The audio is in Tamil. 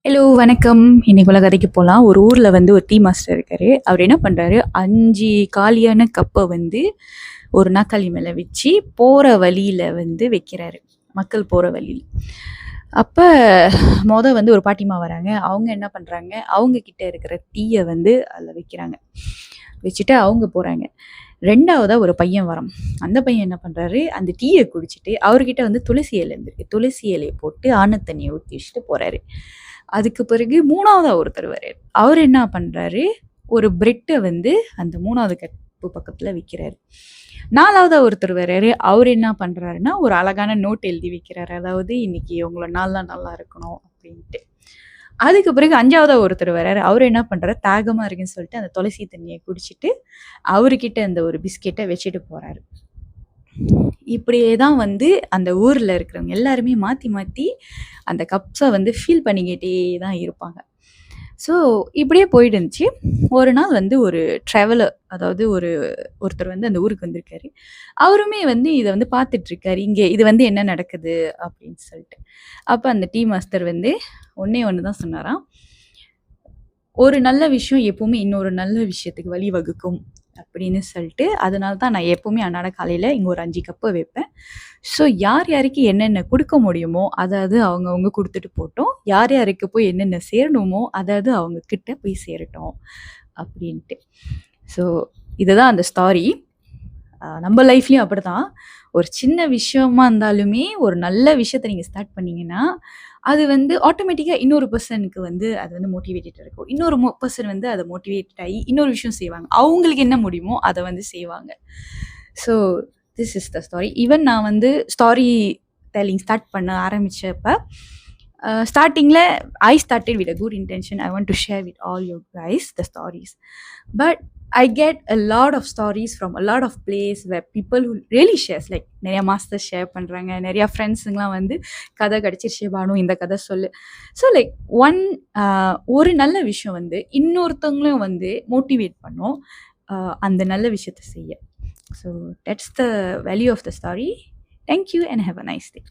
ஹலோ வணக்கம். இன்னைக்குள்ள கதைக்கு போலாம். ஒரு ஊர்ல வந்து ஒரு டீ மாஸ்டர் இருக்காரு. அவர் என்ன பண்றாரு, 5 காலியான கப்ப வந்து ஒரு நாற்காலி மேல வச்சு, போற வழியில வந்து வைக்கிறாரு. மக்கள் போற வழியில. அப்ப வந்து ஒரு பாட்டிம்மா வராங்க. அவங்க என்ன பண்றாங்க, அவங்க கிட்ட இருக்கிற டீய வந்து அதுல வைக்கிறாங்க. வச்சுட்டு அவங்க போறாங்க. 2வதா ஒரு பையன் வரான். அந்த பையன் என்ன பண்றாரு, அந்த டீய குடிச்சிட்டு அவர்கிட்ட வந்து துளசி இலை இருந்திருக்கு. துளசி இலைய போட்டு ஆன தண்ணிய ஊத்தி வச்சுட்டு போறாரு. அதுக்கு பிறகு 3வதா ஒருத்தர் வராரு. அவரு என்ன பண்றாரு, ஒரு பிரெட்ட வந்து அந்த 3வது கப்பு பக்கத்துல வைக்கிறாரு. 4வதா ஒருத்தர் வராரு. அவரு என்ன பண்றாருன்னா, ஒரு அழகான நோட் எழுதி வைக்கிறாரு. அதாவது இன்னைக்கு உங்களோட நாள்லாம் நல்லா இருக்கணும் அப்டின்ட்டு. அதுக்கு பிறகு 5வதா ஒருத்தர் வராரு. அவரு என்ன பண்றாரு, தாகமா இருக்குன்னு சொல்லிட்டு அந்த துளசி தண்ணிய குடிச்சிட்டு, அவருகிட்ட அந்த ஒரு பிஸ்கெட்ட வச்சுட்டு போறாரு. இப்படியே தான் வந்து அந்த ஊர்ல இருக்கிறவங்க எல்லாருமே மாத்தி மாத்தி அந்த கப்ஸ வந்து ஃபில் பண்ணிக்கிட்டே தான் இருப்பாங்க. ஸோ இப்படியே போயிட்டு இருந்துச்சு. ஒரு நாள் வந்து ஒரு ட்ராவலர் அதாவது ஒருத்தர் வந்து அந்த ஊருக்கு வந்திருக்காரு. அவருமே வந்து இத வந்து பார்த்துட்டுருக்காரு. இங்க இது வந்து என்ன நடக்குது அப்படின்னு சொல்லிட்டு. அப்ப அந்த டீ மாஸ்டர் வந்து ஒண்ணே ஒண்ணு தான் சொன்னாராம். ஒரு நல்ல விஷயம் எப்பவுமே இன்னொரு நல்ல விஷயத்துக்கு வழிவகுக்கும் அப்படின்னு சொல்லிட்டு, அதனால தான் நான் எப்பவுமே அன்றாட காலையில இங்க ஒரு 5 கப்பு வைப்பேன். ஸோ யார் யாருக்கு என்னென்ன குடுக்க முடியுமோ, அதாவது அவங்கவங்க குடுத்துட்டு போட்டும். யார் யாருக்கு போய் என்னென்ன சேரணுமோ, அதாவது அவங்க கிட்ட போய் சேரட்டும் அப்படின்ட்டு. ஸோ இதுதான் அந்த ஸ்டாரி. நம்ம லைஃப்லயும் அப்படிதான். ஒரு சின்ன விஷயமா இருந்தாலுமே, ஒரு நல்ல விஷயத்த நீங்க ஸ்டார்ட் பண்ணீங்கன்னா, அது வந்து ஆட்டோமேட்டிக்கா இன்னொரு பெர்சனுக்கு வந்து அது வந்து மோட்டிவேட்டடா இருக்கும். இன்னொரு பெர்சன் வந்து அத மோட்டிவேட் ஆயி இன்னொரு விஷயம் செய்வாங்க. அவங்களுக்கு என்ன முடியுமோ அத வந்து செய்வாங்க. So this is the story. Even நான் வந்து ஸ்டாரி டெல்லிங் ஸ்டார்ட் பண்ண ஆரம்பிச்சப்ப, ஸ்டார்ட்டிங்ல I started with a good intention. I want to share with all you guys the stories. But I get a lot of stories from a lot of place where people who really shares like நிறைய மாஸ்டர் ஷேர் பண்றாங்க. நிறைய ஃப்ரெண்ட்ஸுங்கலாம் வந்து கதை கிடைச்சிருச்சு பானு இந்த கதை சொல்லு. ஸோ லைக் ஒரு நல்ல விஷயம் வந்து இன்னொருத்தவங்களையும் வந்து மோட்டிவேட் பண்ணும். அந்த நல்ல விஷயத்த செய்ய. So that's the value of the story. Thank you and have a nice day.